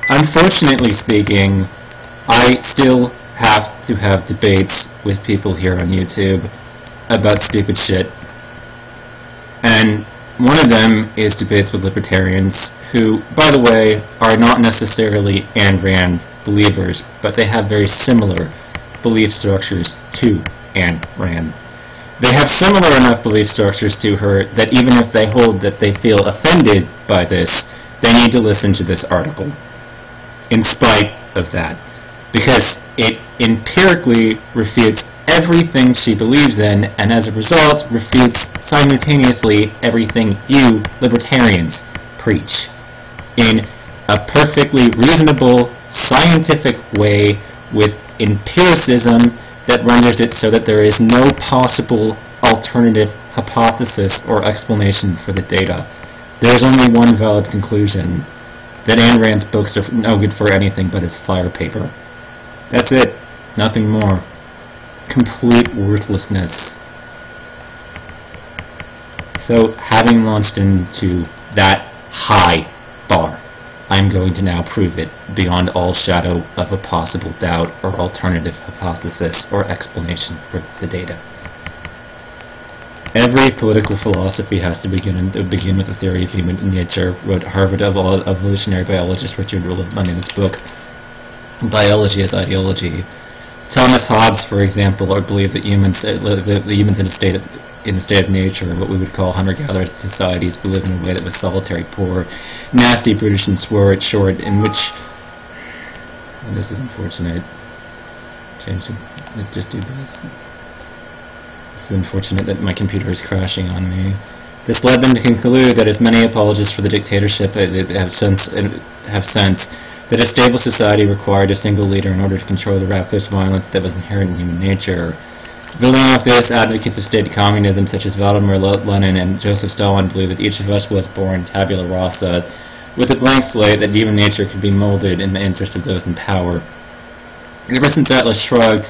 Unfortunately speaking, I still have to have debates with people here on YouTube about stupid shit. And one of them is debates with libertarians who, by the way, are not necessarily Ayn Rand believers, but they have very similar belief structures to Ayn Rand. They have similar enough belief structures to her that even if they hold that they feel offended by this, they need to listen to this article, in spite of that, because it empirically refutes everything she believes in, and as a result refutes simultaneously everything you libertarians preach in a perfectly reasonable, scientific way with empiricism that renders it so that there is no possible alternative hypothesis or explanation for the data. There is only one valid conclusion, that Ayn Rand's books are no good for anything but as fire paper. That's it. Nothing more. Complete worthlessness. So, having launched into that high bar, I'm going to now prove it beyond all shadow of a possible doubt or alternative hypothesis or explanation for the data. Every political philosophy has to begin with a theory of human nature, wrote Harvard evolutionary biologist Richard Rullivan in his book, Biology as Ideology. Thomas Hobbes, for example, believed that humans in a state of nature, what we would call hunter-gatherer societies, who live in a way that was solitary, poor, nasty, brutish, and short, in which, and this is unfortunate, just do this. This is unfortunate that my computer is crashing on me. This led them to conclude that as many apologists for the dictatorship have since that a stable society required a single leader in order to control the reckless violence that was inherent in human nature. Building off this, advocates of state communism such as Vladimir Lenin and Joseph Stalin believed that each of us was born tabula rasa, with a blank slate that human nature could be molded in the interest of those in power. Ever since Atlas Shrugged,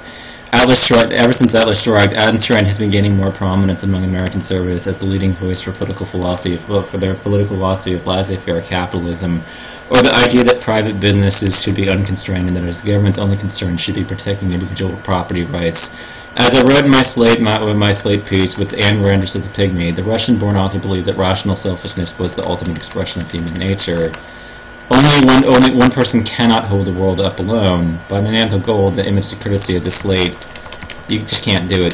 Adam Trent has been gaining more prominence among American conservatives as the leading voice for their political philosophy of laissez-faire capitalism, or the idea that private businesses should be unconstrained and that as the government's only concern should be protecting individual property rights. As I wrote in my Slate piece with Ayn Rand as the Pygmy, the Russian-born author believed that rational selfishness was the ultimate expression of human nature. Only one person cannot hold the world up alone. By the name of gold, the image to courtesy of the Slate, you just can't do it.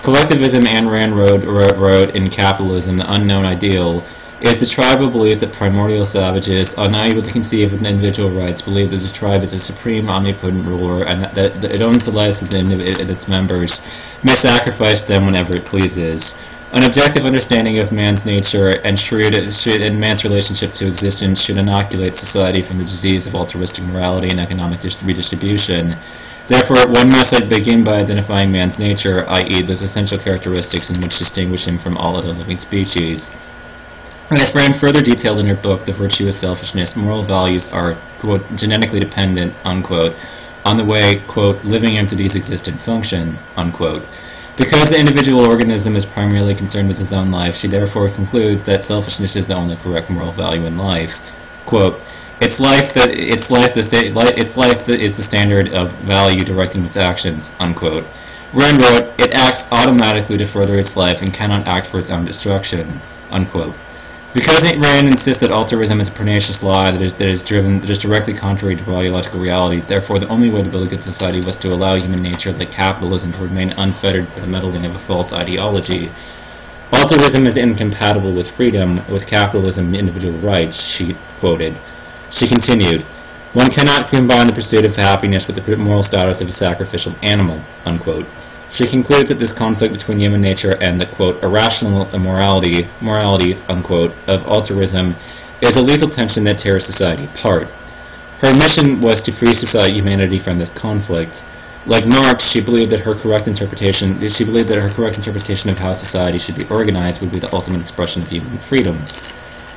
Collectivism, Ayn Rand wrote in Capitalism, the unknown ideal, is the tribal belief that primordial savages, unable to conceive of individual rights, believe that the tribe is a supreme, omnipotent ruler, and that it owns the lives of its members, may sacrifice them whenever it pleases. An objective understanding of man's nature and man's relationship to existence should inoculate society from the disease of altruistic morality and economic redistribution. Therefore, one must begin by identifying man's nature, i.e. those essential characteristics in which distinguish him from all other living species. As Rand further detailed in her book, The Virtue of Selfishness, moral values are, quote, genetically dependent, unquote, on the way, quote, living entities exist and function, unquote. Because the individual organism is primarily concerned with his own life, she therefore concludes that selfishness is the only correct moral value in life. Quote, its life that is the standard of value directing its actions, unquote. Rand wrote, it acts automatically to further its life and cannot act for its own destruction, unquote. Because Rand insists that altruism is a pernicious law that is directly contrary to biological reality, therefore the only way to build a good society was to allow human nature, like capitalism, to remain unfettered by the meddling of a false ideology. Altruism is incompatible with freedom, with capitalism and individual rights, she quoted. She continued, one cannot combine the pursuit of happiness with the moral status of a sacrificial animal, unquote. She concludes that this conflict between human nature and the, quote, irrational morality, unquote, of altruism is a lethal tension that tears society apart. Her mission was to free humanity from this conflict. Like Marx, she believed that her correct interpretation of how society should be organized would be the ultimate expression of human freedom.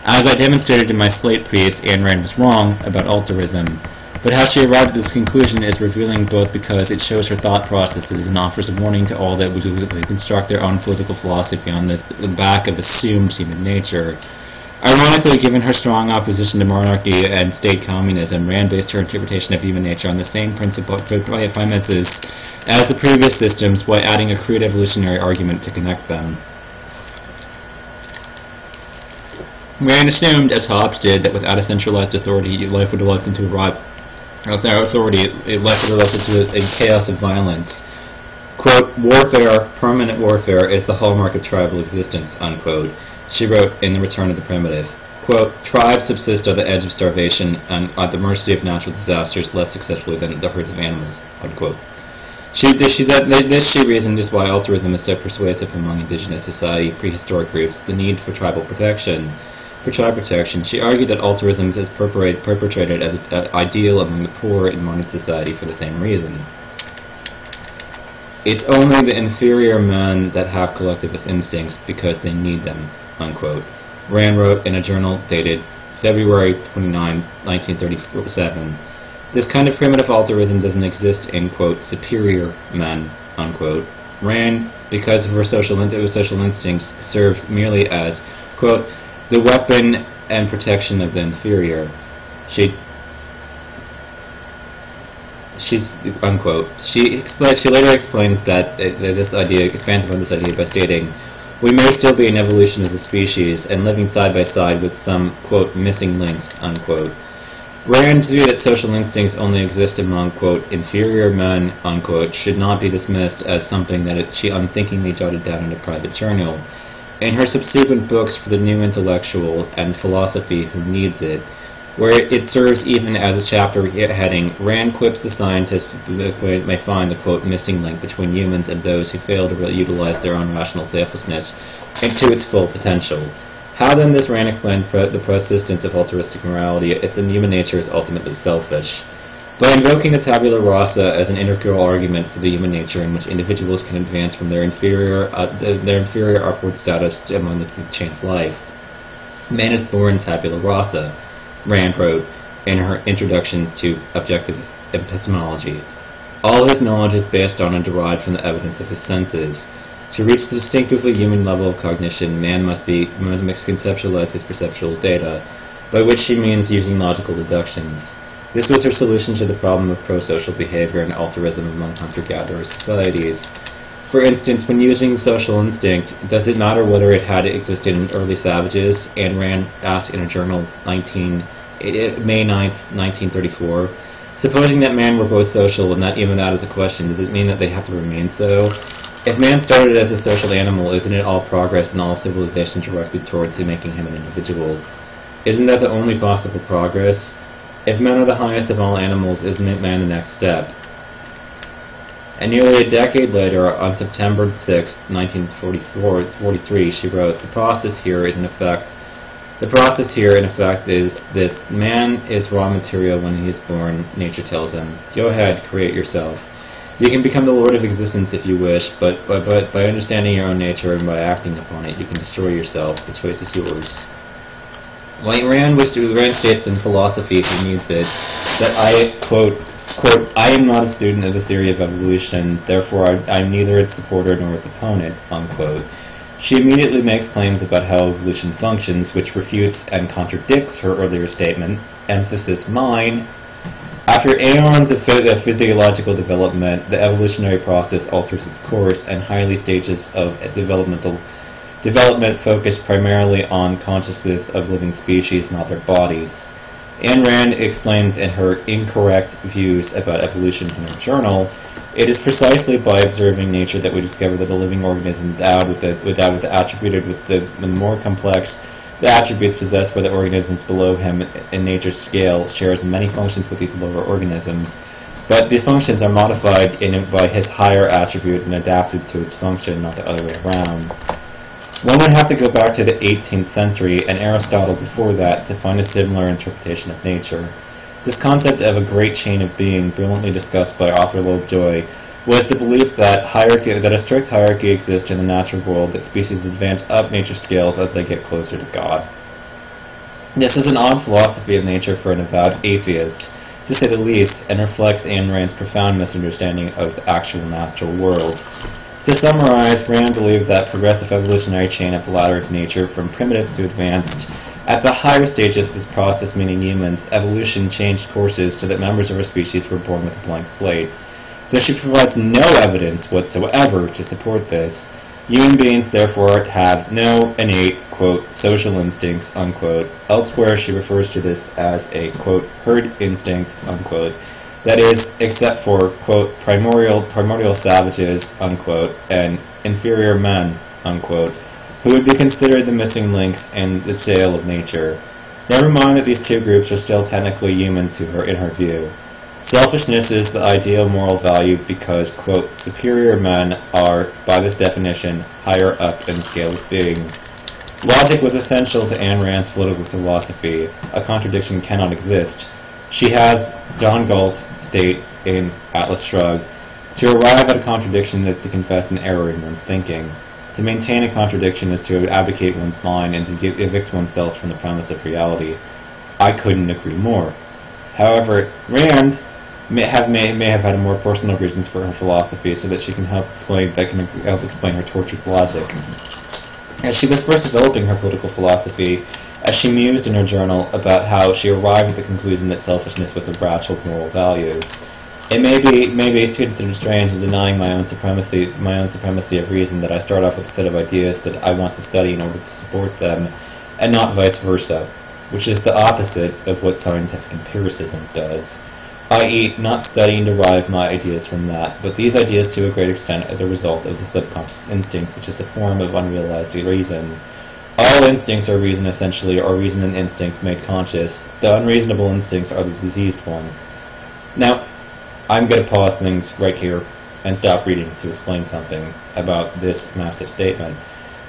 As I demonstrated in my Slate piece, Ayn Rand was wrong about altruism. But how she arrived at this conclusion is revealing both because it shows her thought processes and offers a warning to all that would construct their own political philosophy on the back of assumed human nature. Ironically, given her strong opposition to monarchy and state communism, Rand based her interpretation of human nature on the same principle premises as the previous systems, while adding a crude evolutionary argument to connect them. Rand assumed, as Hobbes did, that without a centralized authority, life would elect into a chaos of violence. Quote, warfare, permanent warfare, is the hallmark of tribal existence, unquote. She wrote in The Return of the Primitive. Quote, tribes subsist on the edge of starvation and at the mercy of natural disasters less successfully than the herds of animals, unquote. This, she reasoned, is why altruism is so persuasive among indigenous society, prehistoric groups, the need for tribal protection. For tribe protection, she argued that altruism is perpetrated as an ideal among the poor in modern society for the same reason. It's only the inferior men that have collectivist instincts because they need them, unquote. Rand wrote in a journal dated February 29, 1937, this kind of primitive altruism doesn't exist in, quote, superior men, unquote. Rand, because of her social instincts, served merely as, quote, the weapon and protection of the inferior. Unquote. She later explains that this idea expands upon this idea by stating, we may still be in evolution as a species and living side by side with some, quote, missing links, unquote. Rand's view that social instincts only exist among, quote, inferior men, unquote, should not be dismissed as something that she unthinkingly jotted down in a private journal. In her subsequent books for the new intellectual and philosophy who needs it, where it serves even as a chapter heading, Rand quips the scientist who may find the, quote, missing link between humans and those who fail to utilize their own rational selflessness into its full potential. How then does Rand explain the persistence of altruistic morality if the human nature is ultimately selfish? By invoking the tabula rasa as an integral argument for the human nature in which individuals can advance from their inferior upward status among the chain of life. Man is born tabula rasa, Rand wrote in her introduction to objective epistemology. All his knowledge is based on and derived from the evidence of his senses. To reach the distinctively human level of cognition, man must conceptualize his perceptual data, by which she means using logical deductions. This was her solution to the problem of pro-social behavior and altruism among hunter-gatherer societies. For instance, when using social instinct, does it matter whether it had existed in early savages? And Rand asked in a journal May 9, 1934, supposing that man were both social and that even that is a question, does it mean that they have to remain so? If man started as a social animal, isn't it all progress and all civilization directed towards making him an individual? Isn't that the only possible progress? If men are the highest of all animals, isn't it man the next step? And nearly a decade later, on September 6, 1943, she wrote, the process here in effect is this: man is raw material when he is born. Nature tells him, go ahead, create yourself. You can become the lord of existence if you wish, but by understanding your own nature and by acting upon it, you can destroy yourself. The choice is yours. Like Rand states in Philosophy Who Needs It, that I, quote, I am not a student of the theory of evolution, therefore I am neither its supporter nor its opponent, unquote. She immediately makes claims about how evolution functions, which refutes and contradicts her earlier statement, emphasis mine. After aeons of physiological development, the evolutionary process alters its course, and highly stages of development focus primarily on consciousness of living species, not their bodies. Ayn Rand explains in her incorrect views about evolution in her journal, it is precisely by observing nature that we discover that a living organism endowed with the more complex the attributes possessed by the organisms below him in nature's scale shares many functions with these lower organisms, but the functions are modified by his higher attribute and adapted to its function, not the other way around. One would have to go back to the 18th century and Aristotle before that to find a similar interpretation of nature. This concept of a great chain of being, brilliantly discussed by Arthur Lovejoy, was the belief that a strict hierarchy exists in the natural world, that species advance up nature scales as they get closer to God. This is an odd philosophy of nature for an avowed atheist, to say the least, and reflects Ayn Rand's profound misunderstanding of the actual natural world. To summarize, Rand believed that progressive evolutionary chain of the ladder of nature from primitive to advanced At the higher stages of this process, meaning humans, evolution changed courses so that members of our species were born with a blank slate. Though she provides no evidence whatsoever to support this, human beings therefore have no innate, quote, social instincts, unquote. Elsewhere she refers to this as a, quote, herd instinct, unquote. That is, except for, quote, primordial savages, unquote, and inferior men, unquote, who would be considered the missing links in the tale of nature. Never mind that these two groups are still technically human to her in her view. Selfishness is the ideal moral value because, quote, superior men are, by this definition, higher up in the scale of being. Logic was essential to Ayn Rand's political philosophy. A contradiction cannot exist. She has, John Galt state in Atlas Shrugged, to arrive at a contradiction is to confess an error in one's thinking. To maintain a contradiction is to abdicate one's mind and to evict oneself from the premise of reality. I couldn't agree more. However, Rand may have had more personal reasons for her philosophy, so that she can help explain her tortured logic. As she was first developing her political philosophy, as she mused in her journal about how she arrived at the conclusion that selfishness was a rational moral value. It may be considered strange in denying my own supremacy of reason that I start off with a set of ideas that I want to study in order to support them, and not vice versa, which is the opposite of what scientific empiricism does, i.e., not study and derive my ideas from that, but these ideas to a great extent are the result of the subconscious instinct, which is a form of unrealized reason. All instincts are reason essentially, or reason and instinct made conscious. The unreasonable instincts are the diseased ones. Now, I'm going to pause things right here and stop reading to explain something about this massive statement.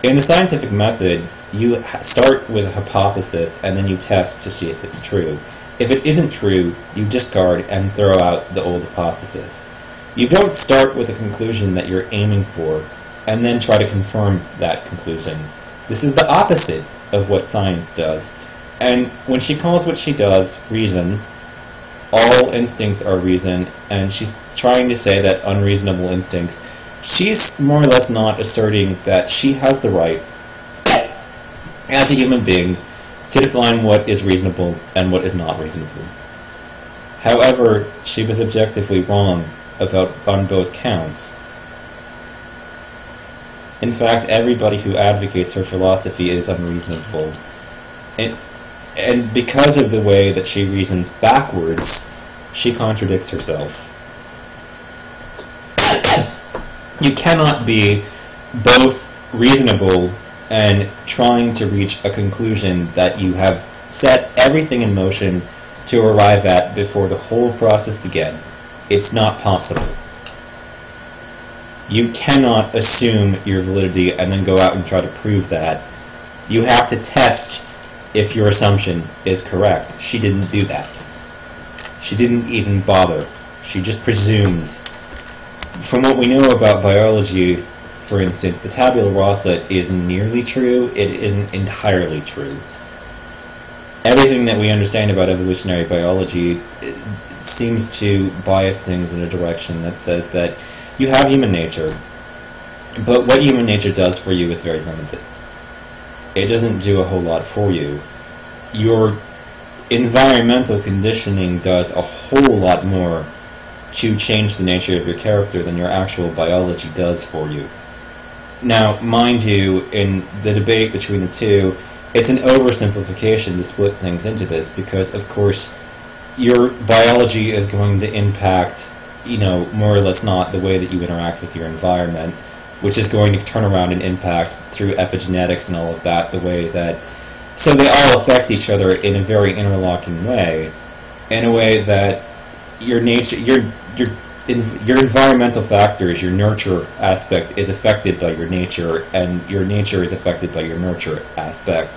In the scientific method, you start with a hypothesis and then you test to see if it's true. If it isn't true, you discard and throw out the old hypothesis. You don't start with a conclusion that you're aiming for and then try to confirm that conclusion. This is the opposite of what science does. And when she calls what she does reason, all instincts are reason, and she's trying to say that unreasonable instincts, she's more or less not asserting that she has the right, as a human being, to define what is reasonable and what is not reasonable. However, she was objectively wrong on both counts. In fact, everybody who advocates her philosophy is unreasonable. And because of the way that she reasons backwards, she contradicts herself. You cannot be both reasonable and trying to reach a conclusion that you have set everything in motion to arrive at before the whole process began. It's not possible. You cannot assume your validity and then go out and try to prove that. You have to test if your assumption is correct. She didn't do that. She didn't even bother. She just presumed. From what we know about biology, for instance, the tabula rasa isn't nearly true, it isn't entirely true. Everything that we understand about evolutionary biology seems to bias things in a direction that says that you have human nature, but what human nature does for you is very limited. It doesn't do a whole lot for you. Your environmental conditioning does a whole lot more to change the nature of your character than your actual biology does for you. Now, mind you, in the debate between the two, it's an oversimplification to split things into this because, of course, your biology is going to impact, more or less not the way that you interact with your environment, which is going to turn around and impact through epigenetics and all of that, the way that... So they all affect each other in a very interlocking way, in a way that your nature, your environmental factors, your nurture aspect is affected by your nature, and your nature is affected by your nurture aspect.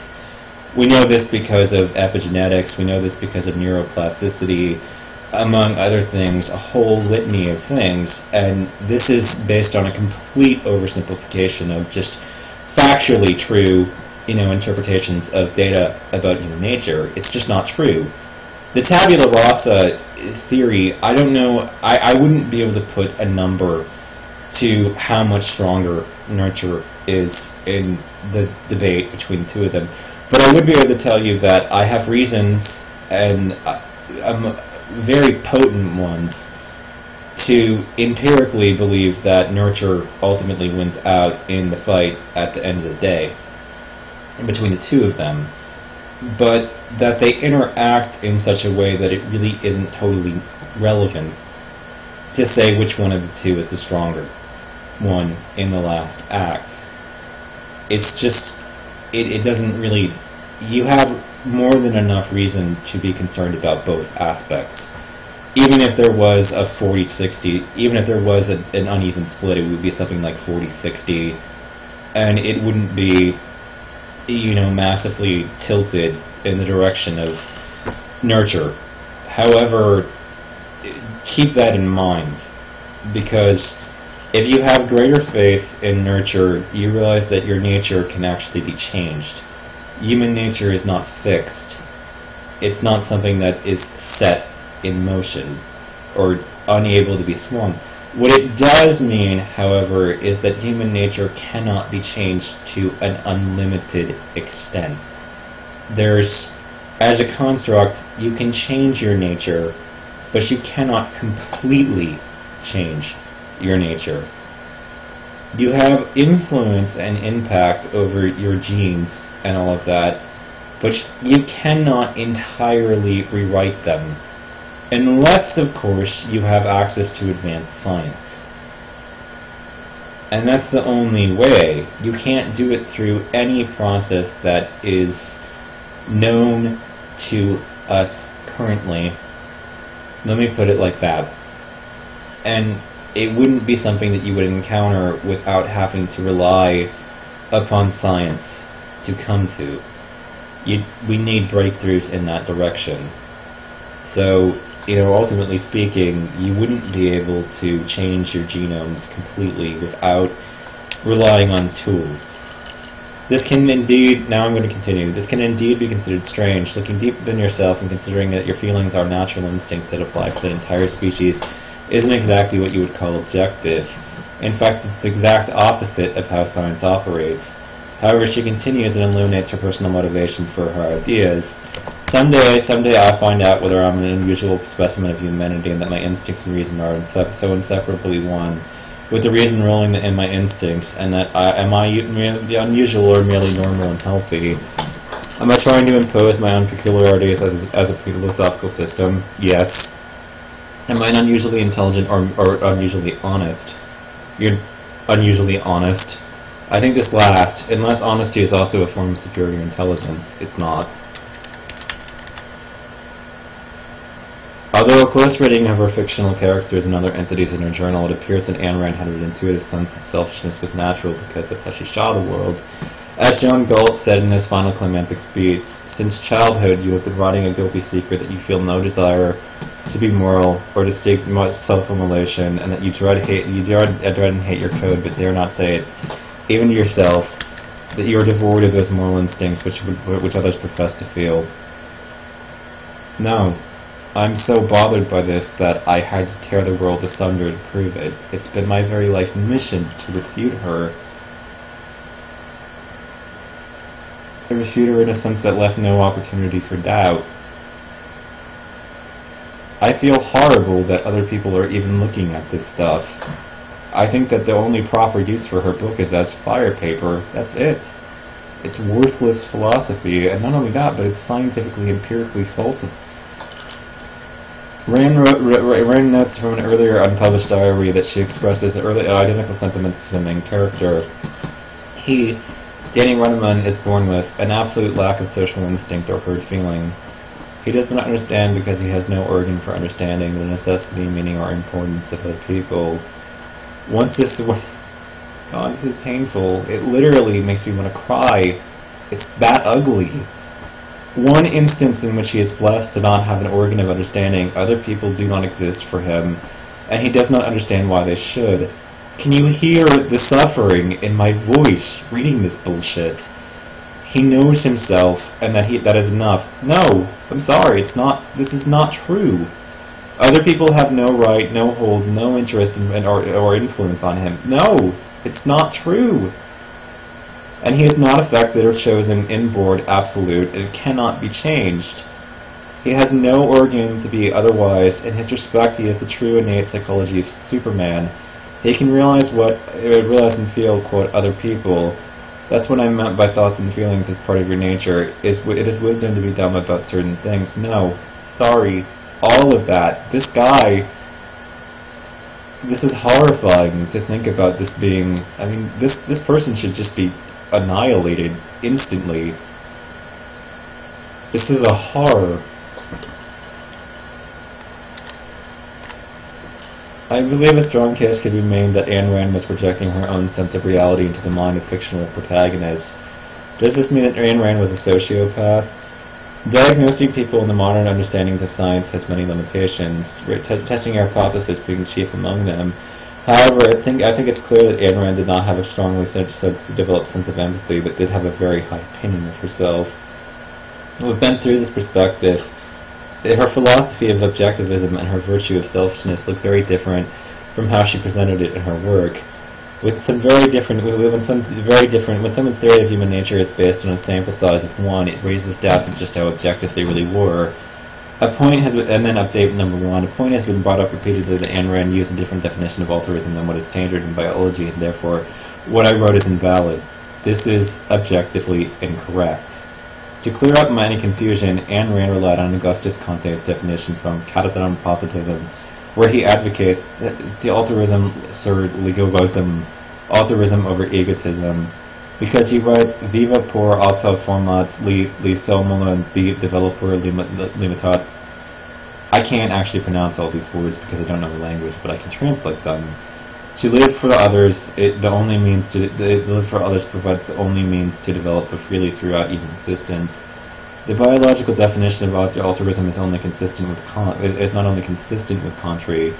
We know this because of epigenetics, we know this because of neuroplasticity, among other things, a whole litany of things, and this is based on a complete oversimplification of just factually true, interpretations of data about human nature. It's just not true. The tabula rasa theory, I don't know, I wouldn't be able to put a number to how much stronger nurture is in the debate between the two of them. But I would be able to tell you that I have reasons, and very potent ones, to empirically believe that nurture ultimately wins out in the fight at the end of the day, between the two of them. But that they interact in such a way that it really isn't totally relevant to say which one of the two is the stronger one in the last act. It's just, it doesn't really, you have more than enough reason to be concerned about both aspects. Even if there was a 40-60, even if there was an uneven split, it would be something like 40-60, and it wouldn't be, massively tilted in the direction of nurture. However, keep that in mind, because if you have greater faith in nurture, you realize that your nature can actually be changed. Human nature is not fixed. It's not something that is set in motion or unable to be swung. What it does mean, however, is that human nature cannot be changed to an unlimited extent. As a construct, you can change your nature, but you cannot completely change your nature. You have influence and impact over your genes and all of that, but you cannot entirely rewrite them, unless, of course, you have access to advanced science. And that's the only way. You can't do it through any process that is known to us currently. Let me put it like that. And it wouldn't be something that you would encounter without having to rely upon science to come to. We need breakthroughs in that direction. So, ultimately speaking, you wouldn't be able to change your genomes completely without relying on tools. This can indeed, now I'm going to continue, this can indeed be considered strange. Looking deep within yourself and considering that your feelings are natural instincts that apply to the entire species isn't exactly what you would call objective. In fact, it's the exact opposite of how science operates. However, she continues and illuminates her personal motivation for her ideas. Someday I find out whether I'm an unusual specimen of humanity and that my instincts and reason are so inseparably one, with the reason ruling in my instincts, and that am I unusual or merely normal and healthy? Am I trying to impose my own peculiarities as a philosophical system? Yes. Am I unusually intelligent or unusually honest? You're unusually honest. I think this last, unless honesty is also a form of superior intelligence, it's not. Although a close reading of her fictional characters and other entities in her journal, it appears that Ayn Rand had an intuitive sense that selfishness was natural because that's how she saw the world. As John Galt said in his final climactic speech, since childhood you have been writing a guilty secret that you feel no desire to be moral or to seek self-immolation, and that you dread and hate your code but dare not say it, even to yourself, that you are devoid of those moral instincts which others profess to feel. No. I'm so bothered by this that I had to tear the world asunder to prove it. It's been my very life mission to refute her. To refute her in a sense that left no opportunity for doubt. I feel horrible that other people are even looking at this stuff. I think that the only proper use for her book is as fire paper. That's it. It's worthless philosophy, and not only that, but it's scientifically, empirically false. Rand notes from an earlier unpublished diary that she expresses early identical sentiments to the main character. Danny Runeman, is born with an absolute lack of social instinct or herd feeling. He does not understand because he has no organ for understanding the necessity, meaning, or importance of other people. God, this is painful. It literally makes me want to cry. It's that ugly. One instance in which he is blessed to not have an organ of understanding, other people do not exist for him, and he does not understand why they should. Can you hear the suffering in my voice reading this bullshit? He knows himself, and that is enough. No, I'm sorry, this is not true. Other people have no right, no hold, no interest or influence on him. No, it's not true. And he is not affected or chosen inboard absolute, and it cannot be changed. He has no organ to be otherwise. In his respect, he is the true innate psychology of Superman. He can realize and feel, quote, other people. That's what I meant by thoughts and feelings as part of your nature. It is wisdom to be dumb about certain things. No, sorry, all of that. This guy, this is horrifying to think about this being, I mean, this person should just be annihilated instantly. This is a horror. I believe a strong case could be made that Ayn Rand was projecting her own sense of reality into the mind of fictional protagonists. Does this mean that Ayn Rand was a sociopath? Diagnosing people in the modern understandings of science has many limitations, testing our hypothesis being chief among them. However, I think it's clear that Ayn Rand did not have a strongly developed sense of empathy, but did have a very high opinion of herself. We've been through this perspective. Her philosophy of objectivism and her virtue of selfishness look very different from how she presented it in her work. When someone's theory of human nature is based on a sample size of one, it raises doubt of just how objective they really were. And then update number one. A point has been brought up repeatedly that Ayn Rand used a different definition of altruism than what is standard in biology, and therefore what I wrote is invalid. This is objectively incorrect. To clear up any confusion, Ayn Rand relied on Augustus Comte's definition from Catadon Positivism, where he advocates the altruism sur l'egoisme, altruism over egotism, because he writes, Viva pour auto format li somolo developer limitat. I can't actually pronounce all these words because I don't know the language, but I can translate them. To live for others, live for others provides the only means to develop freely throughout even existence. The biological definition of altruism is not only consistent with contrary,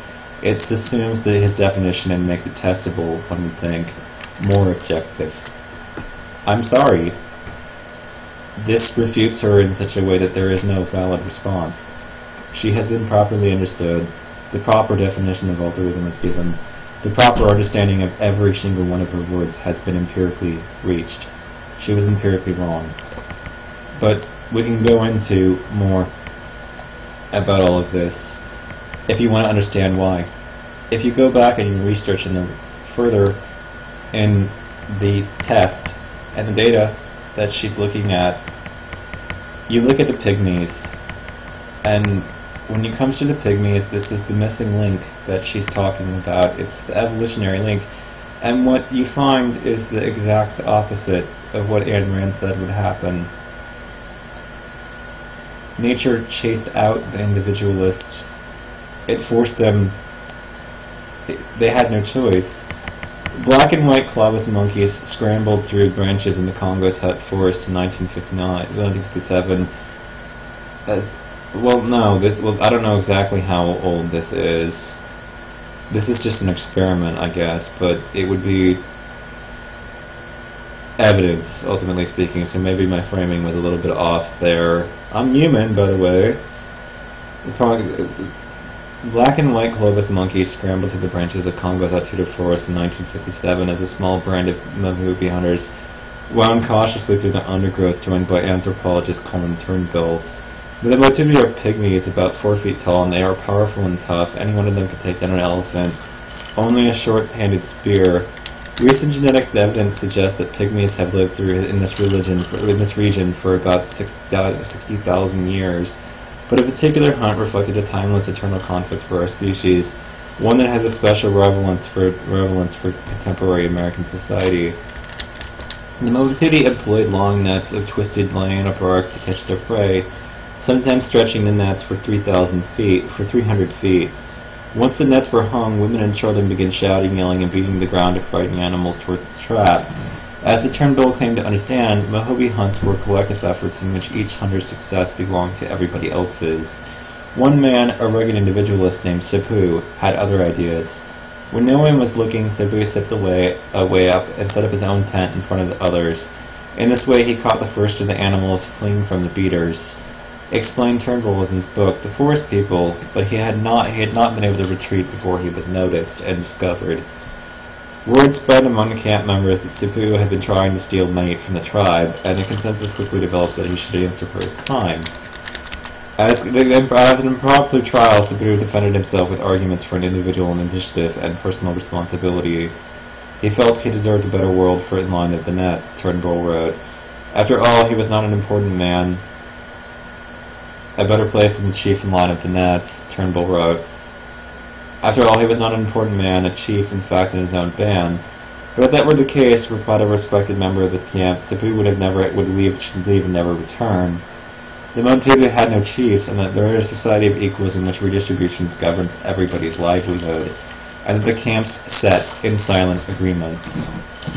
it assumes that his definition and makes it testable, one would think, more objective. I'm sorry. This refutes her in such a way that there is no valid response. She has been properly understood. The proper definition of altruism is given. The proper understanding of every single one of her words has been empirically reached. She was empirically wrong. But we can go into more about all of this if you want to understand why. If you go back and you research further in the test and the data that she's looking at, you look at the pygmies, and when it comes to the pygmies, this is the missing link that she's talking about. It's the evolutionary link. And what you find is the exact opposite of what Ayn Rand said would happen. Nature chased out the individualists. It forced them. They had no choice. Black and white clawless monkeys scrambled through branches in the Congo forest in 1957. I don't know exactly how old this is. This is just an experiment, I guess, but it would be evidence, ultimately speaking, so maybe my framing was a little bit off there. I'm human, by the way. Black and white clovis monkeys scrambled through the branches of Congo's Atuta forest in 1957 as a small band of Mavubi hunters wound cautiously through the undergrowth, joined by anthropologist Colin Turnbull. The Mavubi are pygmies, about 4 feet tall, and they are powerful and tough. Any one of them could take down an elephant. Only a short-handed spear. Recent genetic evidence suggests that pygmies have lived in this region for about 60,000 years. But a particular hunt reflected a timeless, eternal conflict for our species, one that has a special relevance for contemporary American society. The Mavubi employed long nets of twisted liana bark to catch their prey, sometimes stretching the nets for 300 feet. Once the nets were hung, women and children began shouting, yelling, and beating the ground to frighten animals toward the trap. As the Turnbull came to understand, Mavubi hunts were collective efforts in which each hunter's success belonged to everybody else's. One man, a rugged individualist named Sepu, had other ideas. When no one was looking, Sepu stepped away up and set up his own tent in front of the others. In this way, he caught the first of the animals fleeing from the beaters. Explained Turnbull in his book, The Forest People, but he had not been able to retreat before he was noticed and discovered. Word spread among the camp members that Sipu had been trying to steal money from the tribe, and a consensus quickly developed that he should answer for his crime. As an impromptu trial, Sipu defended himself with arguments for an individual initiative and personal responsibility. He felt he deserved a better world for in line of the net, Turnbull wrote. After all, he was not an important man. A better place than the chief in line of the nets, Turnbull wrote. After all, he was not an important man, a chief, in fact, in his own band. But if that were the case, replied a respected member of the camp, Sipu would leave and never return. The Montego had no chiefs, and that there is a society of equals in which redistribution governs everybody's livelihood, and that the camps sat in silent agreement.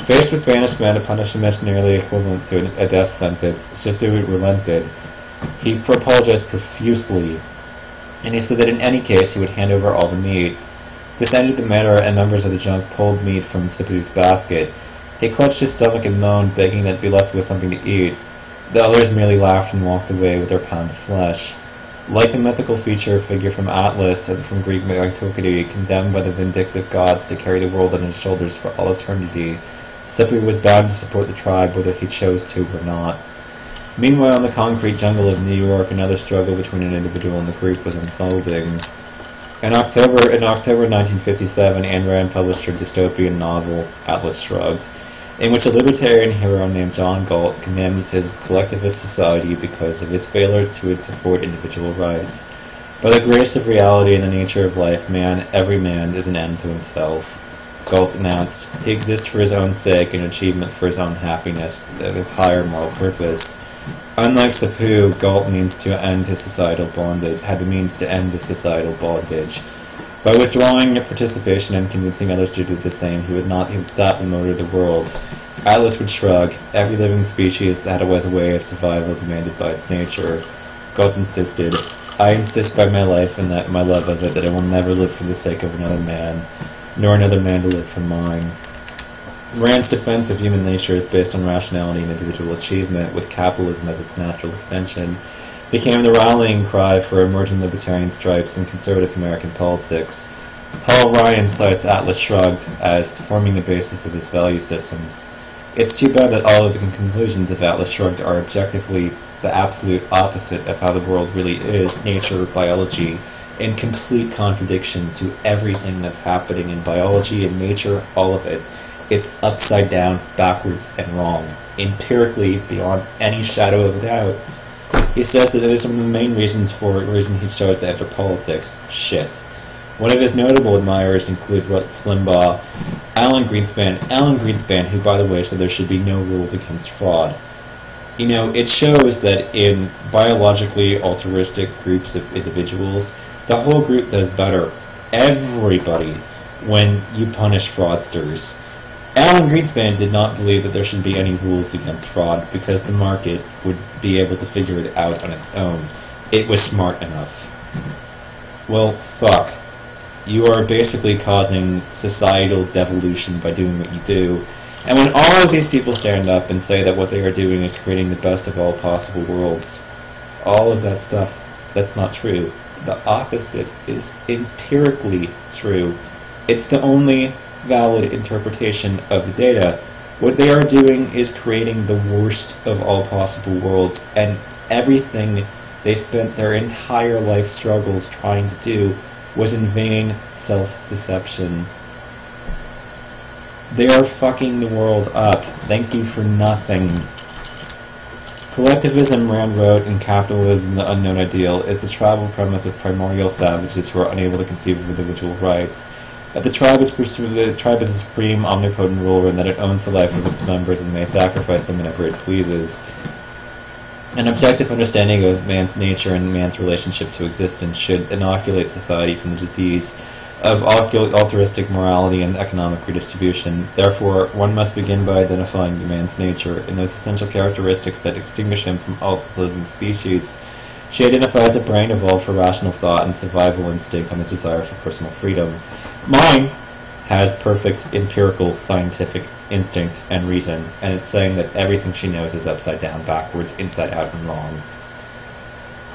Faced with banishment, a punishment nearly equivalent to a death sentence, Sipu relented. He apologized profusely, and he said that in any case he would hand over all the meat. This ended the matter, and members of the junk pulled meat from Sipu's basket. He clutched his stomach and moaned, begging that be left with something to eat. The others merely laughed and walked away with their pound of flesh. Like the mythical figure from Atlas and from Greek antiquity, condemned by the vindictive gods to carry the world on his shoulders for all eternity, Sipu was bound to support the tribe whether he chose to or not. Meanwhile, in the concrete jungle of New York, another struggle between an individual and the group was unfolding. In October 1957, Ayn Rand published her dystopian novel, Atlas Shrugged, in which a libertarian hero named John Galt condemns his collectivist society because of its failure to support individual rights. By the grace of reality and the nature of life, every man is an end to himself. Galt announced, he exists for his own sake and achievement for his own happiness, of his higher moral purpose. Unlike Sipu, Galt means to end his societal bondage, had the means to end his societal bondage. By withdrawing your participation and convincing others to do the same, he would stop and motor the world. Atlas would shrug. Every living species that was a way of survival demanded by its nature. Galt insisted, I insist by my life and that my love of it that I will never live for the sake of another man, nor another man to live for mine. Rand's defense of human nature is based on rationality and individual achievement, with capitalism as its natural extension, became the rallying cry for emerging libertarian stripes in conservative American politics. Paul Ryan cites Atlas Shrugged as forming the basis of his value systems. It's too bad that all of the conclusions of Atlas Shrugged are objectively the absolute opposite of how the world really is, nature, biology, in complete contradiction to everything that's happening in biology and nature, all of it. It's upside down, backwards, and wrong, empirically, beyond any shadow of a doubt. He says that it is one of the main reasons he chose to enter politics. Shit. One of his notable admirers include Rush Limbaugh, Alan Greenspan, who, by the way, said there should be no rules against fraud. You know, it shows that in biologically altruistic groups of individuals, the whole group does better. Everybody, when you punish fraudsters. Alan Greenspan did not believe that there should be any rules against fraud because the market would be able to figure it out on its own. It was smart enough. Well, fuck. You are basically causing societal devolution by doing what you do. And when all of these people stand up and say that what they are doing is creating the best of all possible worlds, all of that stuff, that's not true. The opposite is empirically true. It's the only valid interpretation of the data. What they are doing is creating the worst of all possible worlds, and everything they spent their entire life struggles trying to do was in vain self-deception. They are fucking the world up. Thank you for nothing. Collectivism, Rand wrote, and capitalism, the unknown ideal, is the tribal premise of primordial savages who are unable to conceive of individual rights. That the tribe is a supreme, omnipotent ruler, and that it owns the life of its members and may sacrifice them whenever it pleases. An objective understanding of man's nature and man's relationship to existence should inoculate society from the disease of altruistic morality and economic redistribution. Therefore, one must begin by identifying man's nature and those essential characteristics that distinguish him from all living species. She identifies a brain evolved for rational thought and survival instinct and a desire for personal freedom. Mine has perfect empirical scientific instinct and reason, and it's saying that everything she knows is upside down, backwards, inside out, and wrong.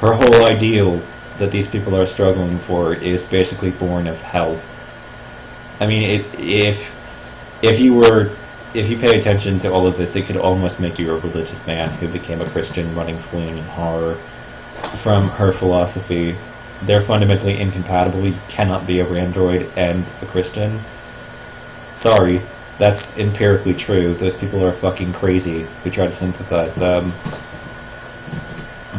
Her whole ideal that these people are struggling for is basically born of hell. I mean, if if you pay attention to all of this, it could almost make you a religious man who became a Christian, running, fleeing in horror from her philosophy. They're fundamentally incompatible. You cannot be a Randroid and a Christian. Sorry, that's empirically true. Those people are fucking crazy who try to synthesize them.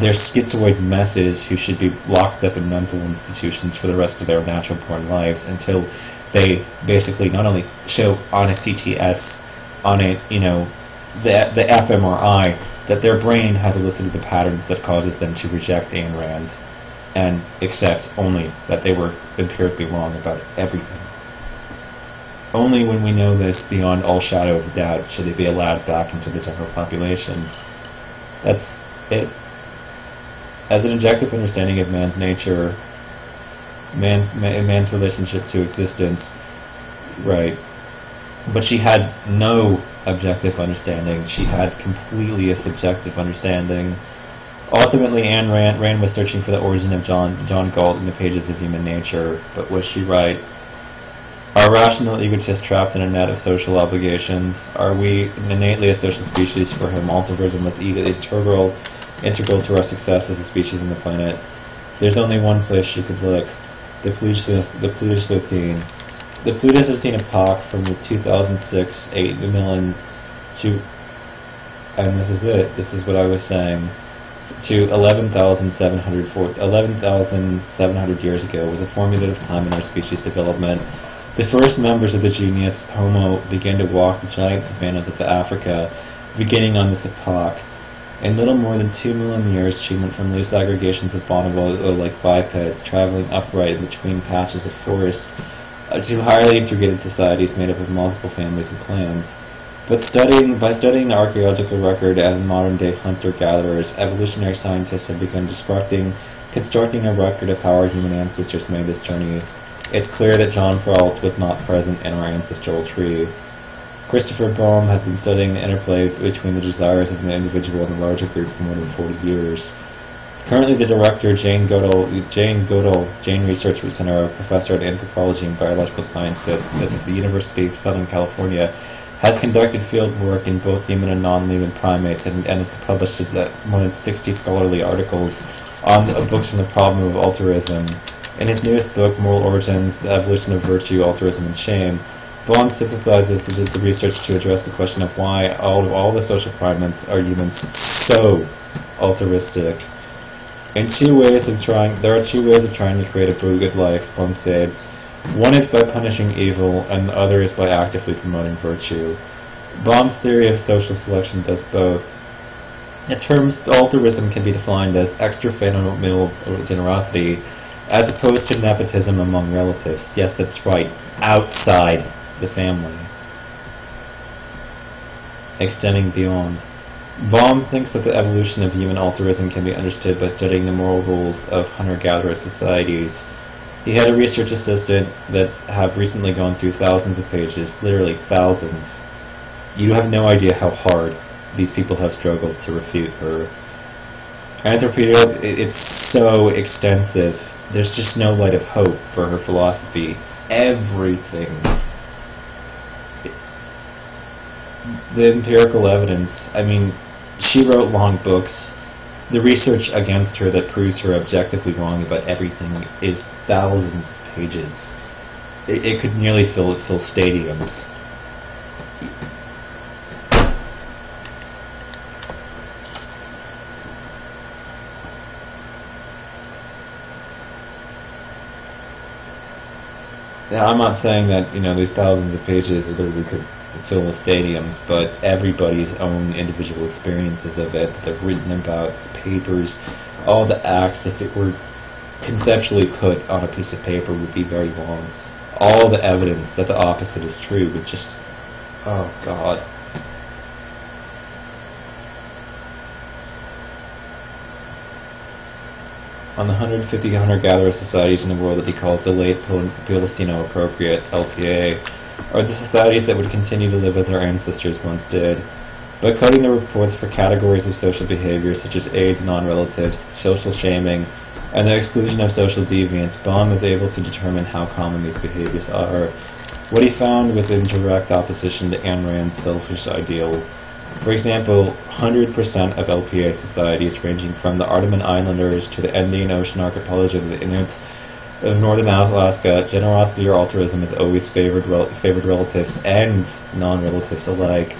They're schizoid messes who should be locked up in mental institutions for the rest of their natural-born lives until they basically not only show on a CTS, on a, the fMRI, that their brain has elicited the patterns that causes them to reject Ayn Rand and accept only that they were empirically wrong about everything. Only when we know this beyond all shadow of a doubt should they be allowed back into the general population. That's it. As an objective understanding of man's nature, man's relationship to existence, right? But she had no objective understanding. She had completely a subjective understanding. Ultimately, Ayn Rand was searching for the origin of John Galt in the pages of Human Nature, but was she right? Are rational egotists trapped in a net of social obligations? Are we innately a social species for whom altruism was integral to our success as a species on the planet? There's only one place you could look: the Pleistocene. The Pleistocene epoch from the 2006 8 million to, and this is it. This is what I was saying. To 11,700 years ago was a formative time in our species development. The first members of the genus Homo began to walk the giant savannas of Africa, beginning on this epoch. In little more than 2 million years, she went from loose aggregations of bonobo-like bipeds, traveling upright between patches of forest, to highly integrated societies made up of multiple families and clans. But by studying the archaeological record as modern-day hunter-gatherers, evolutionary scientists have begun constructing a record of how our human ancestors made this journey. It's clear that John Perrault was not present in our ancestral tree. Christopher Bohm has been studying the interplay between the desires of an individual and a larger group for more than 40 years. Currently, the director, Jane Research Center, a professor at Anthropology and Biological Science at the University of Southern California, has conducted field work in both human and non-human primates and has published more than 60 scholarly articles on books on the problem of altruism. In his newest book, Moral Origins, The Evolution of Virtue, Altruism, and Shame, Bohm sympathizes with the research to address the question of why all the social primates are humans so altruistic. There are two ways of trying to create a good life, Bohm said. One is by punishing evil, and the other is by actively promoting virtue. Bohm's theory of social selection does both. In terms, altruism can be defined as extra-familial generosity, as opposed to nepotism among relatives. Yes, that's right, outside the family, extending beyond. Bohm thinks that the evolution of human altruism can be understood by studying the moral rules of hunter-gatherer societies. He had a research assistant that have recently gone through thousands of pages, literally thousands. You have no idea how hard these people have struggled to refute her. Anthropology, it's so extensive. There's just no light of hope for her philosophy. Everything. The empirical evidence, I mean, she wrote long books. The research against her that proves her objectively wrong about everything is thousands of pages. It could nearly fill stadiums. Now, I'm not saying that, these thousands of pages literally could fill the stadiums, but everybody's own individual experiences of it, they've written about, papers, all the acts, if it were conceptually put on a piece of paper, would be very long. All the evidence that the opposite is true would just, oh God. On the 150 hunter-gatherer societies in the world that he calls the late Palestino-appropriate LPA, are the societies that would continue to live as their ancestors once did. By coding the reports for categories of social behavior such as AIDS, non-relatives, social shaming, and the exclusion of social deviance, Bohm is able to determine how common these behaviors are. What he found was in direct opposition to Ayn Rand's selfish ideal. For example, 100% of LPA societies, ranging from the Andaman Islanders to the Indian Ocean archipelago to the Inuits of northern Alaska, generosity or altruism has always favored relatives and non-relatives alike,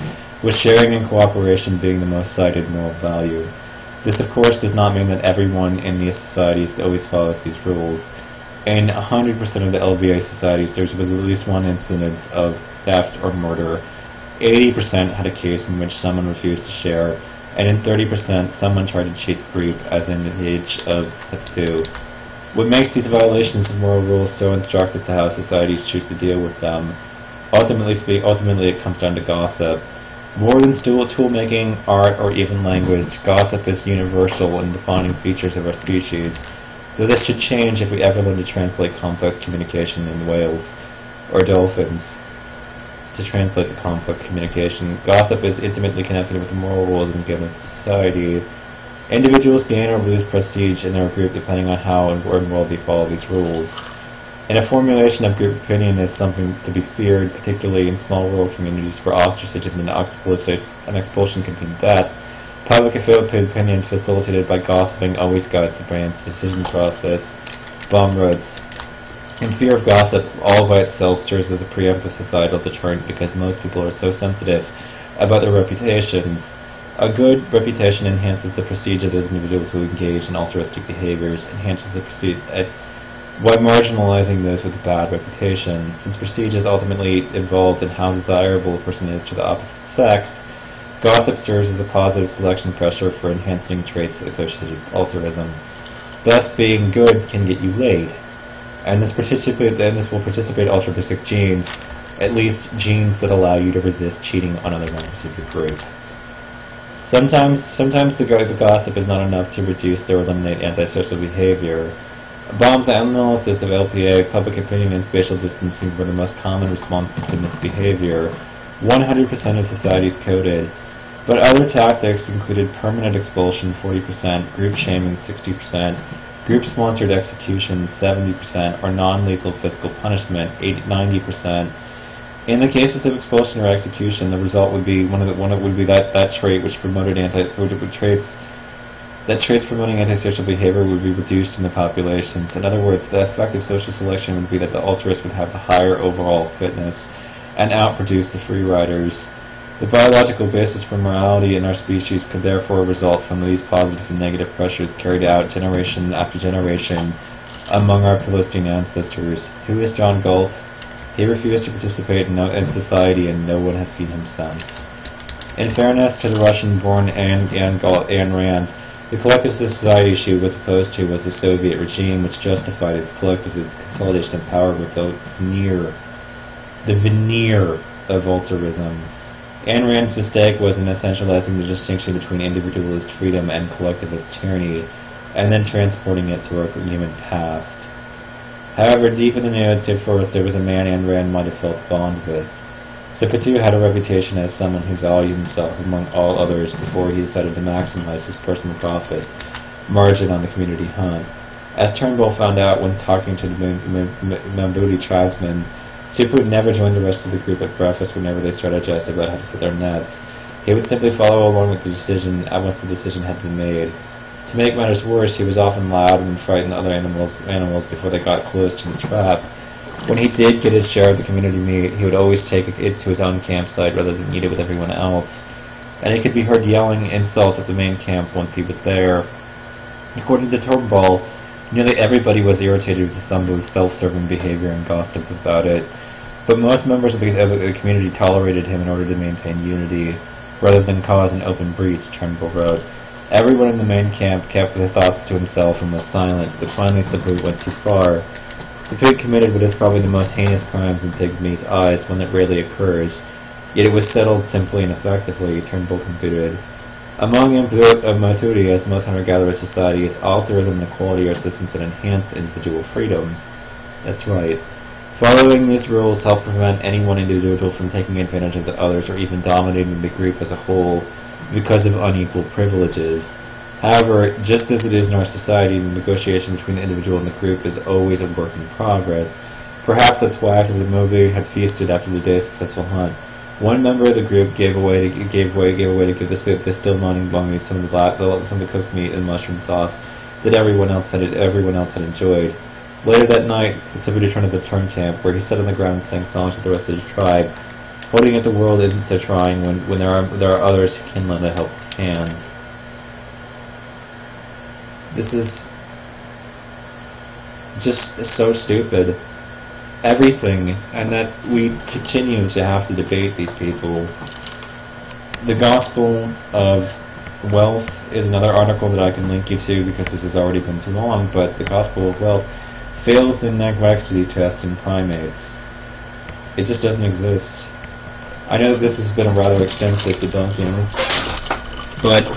with sharing and cooperation being the most cited moral value. This, of course, does not mean that everyone in these societies always follows these rules. In 100% of the LVA societies, there was at least one incident of theft or murder. 80% had a case in which someone refused to share, and in 30% someone tried to cheat the group, as in the age of Sept. What makes these violations of moral rules so instructive to how societies choose to deal with them? Ultimately it comes down to gossip. More than tool-making, art, or even language, gossip is universal in defining features of our species, though this should change if we ever learn to translate complex communication in whales or dolphins. To translate the complex communication, gossip is intimately connected with the moral rules in a given society. Individuals gain or lose prestige in their group depending on how and well they follow these rules. And a formulation of group opinion is something to be feared, particularly in small rural communities where ostracism and expulsion contain death. Public opinion facilitated by gossiping always guides the brain's decision process. Bombroads. And fear of gossip all by itself serves as a preemptive societal deterrent because most people are so sensitive about their reputations. A good reputation enhances the prestige of those individuals who engage in altruistic behaviors, enhances the prestige while marginalizing those with a bad reputation. Since prestige is ultimately involved in how desirable a person is to the opposite sex, gossip serves as a positive selection pressure for enhancing traits associated with altruism. Thus, being good can get you laid. And this will participate altruistic genes, at least genes that allow you to resist cheating on other members of your group. Sometimes the gossip is not enough to reduce or eliminate antisocial behavior. Baum's analysis of LPA, public opinion, and spatial distancing were the most common responses to misbehavior. 100% of societies coded, but other tactics included permanent expulsion, 40%, group shaming, 60%, group-sponsored execution, 70%, or non-lethal physical punishment, 90%. In the cases of expulsion or execution, the result would be that trait which promoted traits promoting antisocial behavior would be reduced in the populations. In other words, the effect of social selection would be that the altruists would have the higher overall fitness and outproduce the free riders. The biological basis for morality in our species could therefore result from these positive and negative pressures carried out generation after generation among our Philistine ancestors. Who is John Galt? He refused to participate in society, and no one has seen him since. In fairness to the Russian-born Ayn Rand, the collective society she was opposed to was the Soviet regime, which justified its collective consolidation of power with the veneer of altruism. Ayn Rand's mistake was in essentializing the distinction between individualist freedom and collectivist tyranny, and then transporting it to our human past. However, deep in the narrative forest there was a man Ayn Rand might have felt bond with. Sept had a reputation as someone who valued himself among all others before he decided to maximize his personal profit margin on the community hunt. As Turnbull found out when talking to the Mambudi tribesmen, Sept never joined the rest of the group at breakfast whenever they strategized about how to set their nets. He would simply follow along with the decision once the decision had been made. To make matters worse, he was often loud and frightened other animals before they got close to the trap. When he did get his share of the community meat, he would always take it to his own campsite rather than eat it with everyone else. And he could be heard yelling insults at the main camp once he was there. According to Turnbull, nearly everybody was irritated with some of his self-serving behavior and gossiped about it. But most members of the community tolerated him in order to maintain unity, rather than cause an open breach, Turnbull wrote. Everyone in the main camp kept their thoughts to himself and was silent, but finally Sept went too far. Sept committed what is probably the most heinous crimes in Pygmy's eyes, one that rarely occurs, yet it was settled simply and effectively, Turnbull concluded. Among Maturi, as most hunter-gatherer societies, altruism and equality are systems that enhance individual freedom. That's right. Following these rules help prevent any one individual from taking advantage of the others or even dominating the group as a whole because of unequal privileges. However, just as it is in our society, the negotiation between the individual and the group is always a work in progress. Perhaps that's why after the movie had feasted after the day's successful hunt, one member of the group gave away to give the soup the still moaning bummy some of the cooked meat and mushroom sauce that everyone else had enjoyed. Later that night, the Pacific returned to the turn camp, where he sat on the ground and sang songs to the rest of the tribe, holding at the world isn't so trying when there are others who can lend a helping hand. This is just so stupid. Everything, and that we continue to have to debate these people. The Gospel of Wealth is another article that I can link you to because this has already been too long, but the Gospel of Wealth fails the negativity test in primates. It just doesn't exist. I know that this has been a rather extensive debunking, but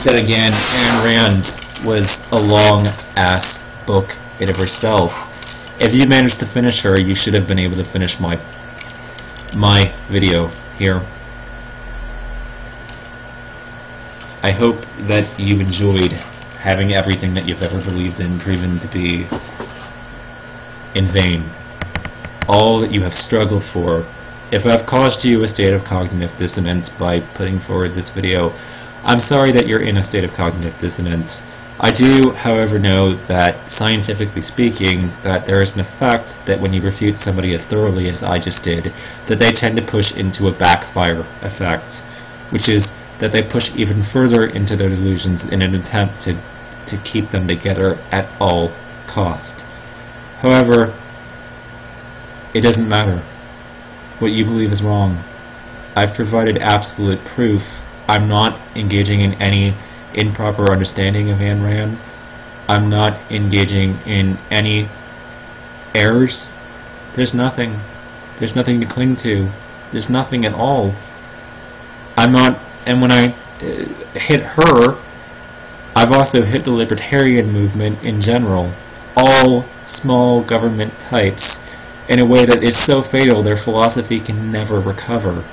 then again, Ayn Rand was a long-ass book in of herself. If you managed to finish her, you should have been able to finish my video here. I hope that you enjoyed having everything that you've ever believed in proven to be in vain. All that you have struggled for. If I've caused you a state of cognitive dissonance by putting forward this video, I'm sorry that you're in a state of cognitive dissonance. I do, however, know that, scientifically speaking, that there is an effect that when you refute somebody as thoroughly as I just did, that they tend to push into a backfire effect, which is that they push even further into their delusions in an attempt to keep them together at all cost. However, it doesn't matter. What you believe is wrong. I've provided absolute proof. I'm not engaging in any improper understanding of Ayn Rand. I'm not engaging in any errors. There's nothing. There's nothing to cling to. There's nothing at all. I'm not, and when I hit her, I've also hit the libertarian movement in general. All small government types in a way that is so fatal their philosophy can never recover.